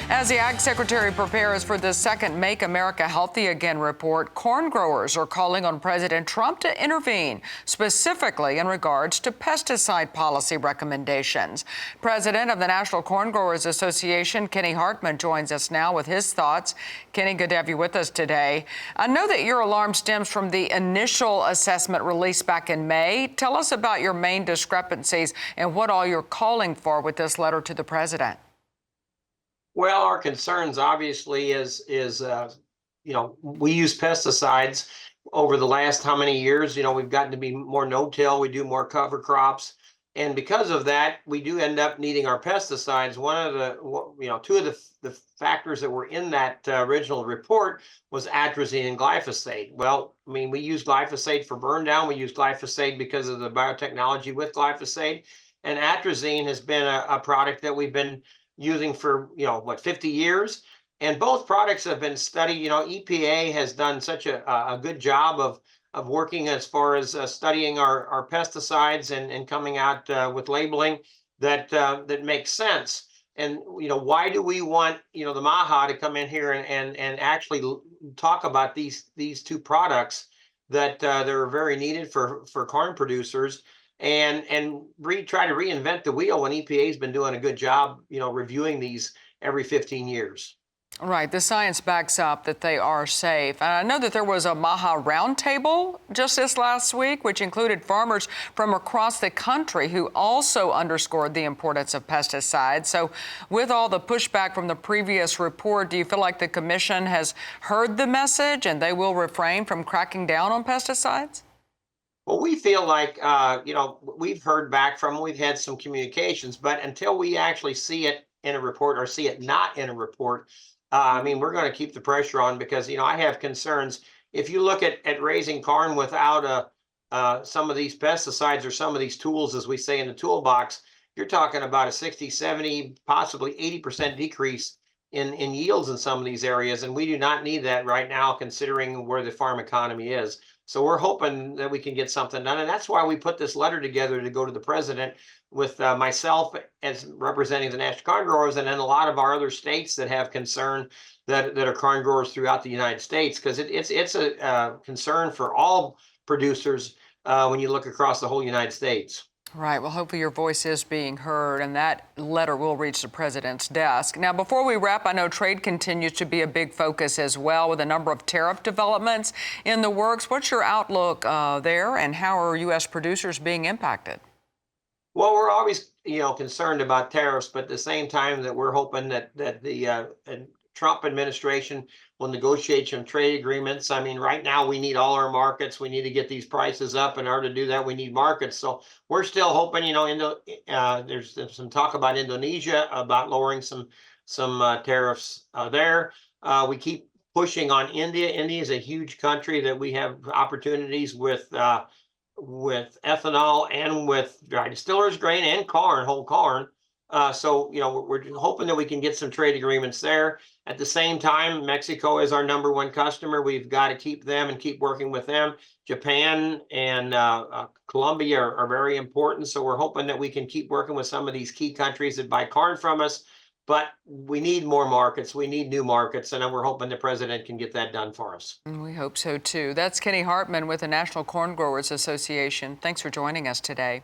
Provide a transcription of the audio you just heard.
As the Ag Secretary prepares for the second Make America Healthy Again report, corn growers are calling on President Trump to intervene, specifically in regards to pesticide policy recommendations. President of the National Corn Growers Association, Kenny Hartman, joins us now with his thoughts. Kenny, good to have you with us today. I know that your alarm stems from the initial assessment released back in May. Tell us about your main discrepancies and what all you're calling for with this letter to the president. Well, our concerns obviously is we use pesticides over the last how many years? We've gotten to be more no-till, we do more cover crops. And because of that, we do end up needing our pesticides. Two of the factors that were in that original report was atrazine and glyphosate. Well, I mean, we use glyphosate for burn down. We use glyphosate because of the biotechnology with glyphosate. And atrazine has been a product that we've been using for 50 years, and both products have been studied. EPA has done such a good job of working as far as studying our pesticides and coming out with labeling that makes sense. And why do we want the MAHA to come in here and actually talk about these two products that they're very needed for corn producers? And try to reinvent the wheel when EPA's been doing a good job, reviewing these every 15 years. Right. The science backs up that they are safe. And I know that there was a MAHA roundtable just this last week, which included farmers from across the country who also underscored the importance of pesticides. So with all the pushback from the previous report, do you feel like the commission has heard the message and they will refrain from cracking down on pesticides? Well, we feel like, we've heard back from them, we've had some communications, but until we actually see it in a report or see it not in a report, we're going to keep the pressure on because, I have concerns. If you look at raising corn without some of these pesticides or some of these tools, as we say in the toolbox, you're talking about a 60, 70, possibly 80% decrease in yields in some of these areas. And we do not need that right now, considering where the farm economy is. So we're hoping that we can get something done. And that's why we put this letter together to go to the president with myself as representing the national corn growers, and then a lot of our other states that have concern that are corn growers throughout the United States, because it's a concern for all producers when you look across the whole United States. Right. Well, hopefully your voice is being heard, and that letter will reach the president's desk. Now, before we wrap, I know trade continues to be a big focus as well, with a number of tariff developments in the works. What's your outlook there, and how are U.S. producers being impacted? Well, we're always, concerned about tariffs, but at the same time that we're hoping that the Trump administration will negotiate some trade agreements. I mean, right now we need all our markets. We need to get these prices up. In order to do that, we need markets. So we're still hoping, there's some talk about Indonesia, about lowering some tariffs there. We keep pushing on India. India is a huge country that we have opportunities with ethanol and with dry distillers grain and corn, whole corn. So we're hoping that we can get some trade agreements there. At the same time, Mexico is our number one customer. We've got to keep them and keep working with them. Japan and Colombia are very important. So we're hoping that we can keep working with some of these key countries that buy corn from us. But we need more markets. We need new markets. And we're hoping the president can get that done for us. We hope so, too. That's Kenny Hartman with the National Corn Growers Association. Thanks for joining us today.